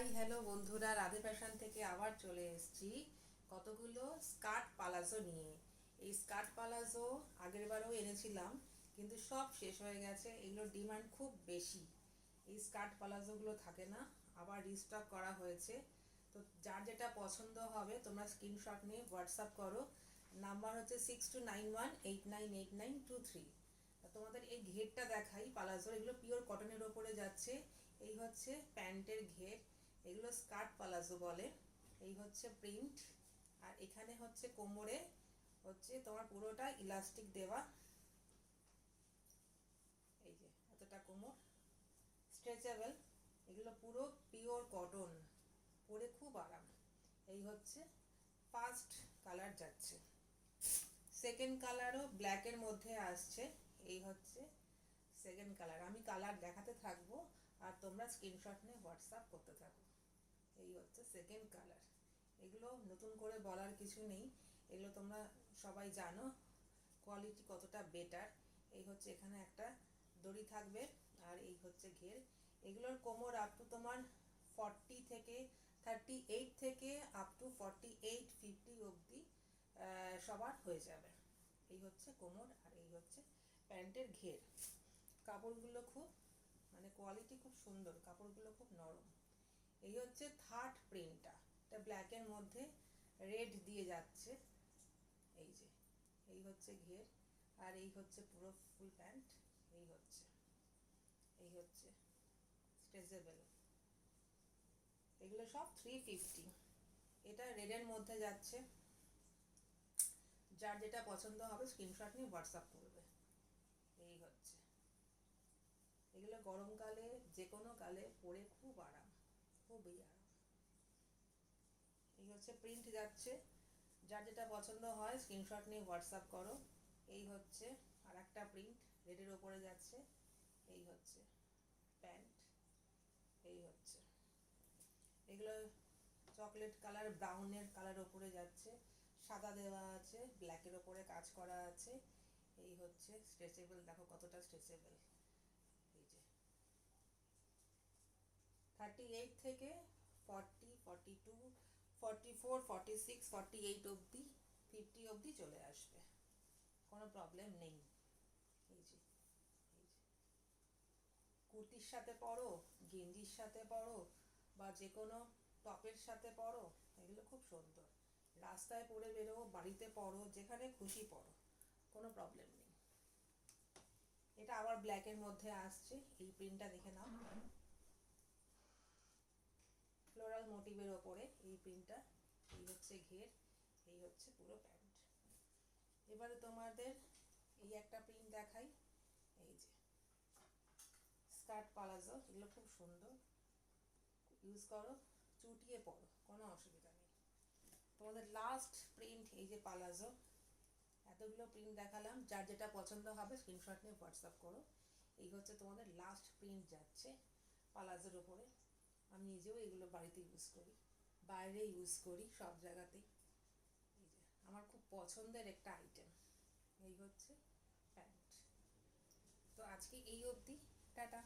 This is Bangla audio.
হাই হ্যালো বন্ধুরা, রাধে ফ্যাশন থেকে আবার চলে এসেছি কতগুলো স্কার্ট পালাজো নিয়ে। এই স্কার্ট পালাজো আগেরবারও এনেছিলাম, কিন্তু সব শেষ হয়ে গেছে। এগুলোর ডিমান্ড খুব বেশি। এই স্কার্ট পালাজোগুলো থাকে না, আবার রিস্টক করা হয়েছে। তো যার যেটা পছন্দ হবে তোমরা স্ক্রিনশট নিয়ে হোয়াটসঅ্যাপ করো। নাম্বার হচ্ছে 6291898923। তোমাদের এই ঘেরটা দেখাই পালাজোর। এগুলো পিওর কটনের ওপরে যাচ্ছে। এই হচ্ছে প্যান্টের ঘের, এগুলো স্কার্ট পালাজো বলে। এই হচ্ছে প্রিন্ট, আর এখানে হচ্ছে কোমরে হচ্ছে তোমার পুরোটা ইলাস্টিক দেওয়া। এই যে এতটা কোমর, স্ট্রেচেবল। এগুলো পুরো পিওর কটন, পরে খুব আরাম। এই হচ্ছে ফার্স্ট কালার যাচ্ছে, সেকেন্ড কালারও ব্ল্যাকের মধ্যে আসছে। এই হচ্ছে সেকেন্ড কালার। আমি কালার দেখাতে থাকবো আর তোমরা স্ক্রিনশট নিয়ে হোয়াটসঅ্যাপ করতে থাকো। এই হচ্ছে সেকেন্ড কালার। এগুলো নতুন করে বলার কিছু নেই, এগুলো তোমরা সবাই জানো কোয়ালিটি কতটা বেটার। এই হচ্ছে এখানে একটা দড়ি থাকবে, আর এই হচ্ছে ঘের। এগুলোর কোমর আপ টু তোমার 40 থেকে 38 থেকে আপ টু 48-50 অবধি সবার হয়ে যাবে। এই হচ্ছে কোমর, আর এই হচ্ছে প্যান্টের ঘের। কাপড়গুলো খুব মানে কোয়ালিটি খুব সুন্দর, কাপড়গুলো খুব নরম। এই হচ্ছে থার্ড প্রিন্টটা, এটা ব্ল্যাকের মধ্যে রেড দিয়ে যাচ্ছে। এই যে এই হচ্ছে ঘের, আর এই হচ্ছে পুরো ফুল প্যান্ট। এই হচ্ছে স্ট্রেচেবল। এগুলো সব 350। এটা রেডের মধ্যে যাচ্ছে। যার যেটা পছন্দ হবে স্ক্রিনশট নিয়ে হোয়াটসঅ্যাপ করবে। এই হচ্ছে, এগুলো গরমকালে যে কোনো কালে পরে খুব আরাম, খুবই আরাম। এই হচ্ছে প্রিন্ট যাচ্ছে, যার যেটা পছন্দ হয় স্ক্রিনশট নিয়ে হোয়াটসঅ্যাপ করো। এই হচ্ছে আর একটা প্রিন্ট রেডের ওপরে যাচ্ছে। এই হচ্ছে প্যান্ট। এই হচ্ছে এগুলো চকলেট কালার, ব্রাউনের কালার ওপরে যাচ্ছে, সাদা দেওয়া আছে, ব্ল্যাকের ওপরে কাজ করা আছে। এই হচ্ছে স্ট্রেচেবল, দেখো কতটা স্ট্রেচেবল। এই যে 38 থেকে 40, 42, 44, 46, 48 অবধি, 50 অবধি চলে আসবে, কোনো প্রবলেম নেই। এই যে কুর্তির সাথে পরো, গেঞ্জির সাথে পরো, বা যে কোনো টপের সাথে পরো, এগুলো খুব সুন্দর। রাস্তায় পরে বেরো, বাড়িতে পরো, যেখানে খুশি পরো, কোনো প্রবলেম নেই। এটা আবার ব্ল্যাকের মধ্যে আসছে। এই প্রিন্টটা দেখে নাও, ফ্লোরাল মোটিভের ওপরে এই প্রিন্টটা। এই হচ্ছে ঘের, এই হচ্ছে পুরো প্যান্ট। এবারে তোমাদের এই একটা প্রিন্ট দেখাই। এই যে স্কার্ট পালাজো, এগুলো খুব সুন্দর, ইউজ করো, চুটিয়ে পরো, কোনো অসুবিধা নেই। তোমাদের লাস্ট প্রিন্ট এই যে পালাজো। এতগুলো প্রিন্ট দেখালাম, যার যেটা পছন্দ হবে স্ক্রিনশট নিয়ে হোয়াটসঅ্যাপ করো। এই হচ্ছে তোমাদের লাস্ট প্রিন্ট যাচ্ছে পালাজোর ওপরে। আমি নিজেও এগুলো বাড়িতে ইউজ করি, বাইরে ইউজ করি, সব জায়গাতেই। এই যে আমার খুব পছন্দের একটা আইটেম। এই হচ্ছে প্যান্ট। তো আজকে এই অবধি, টাটা।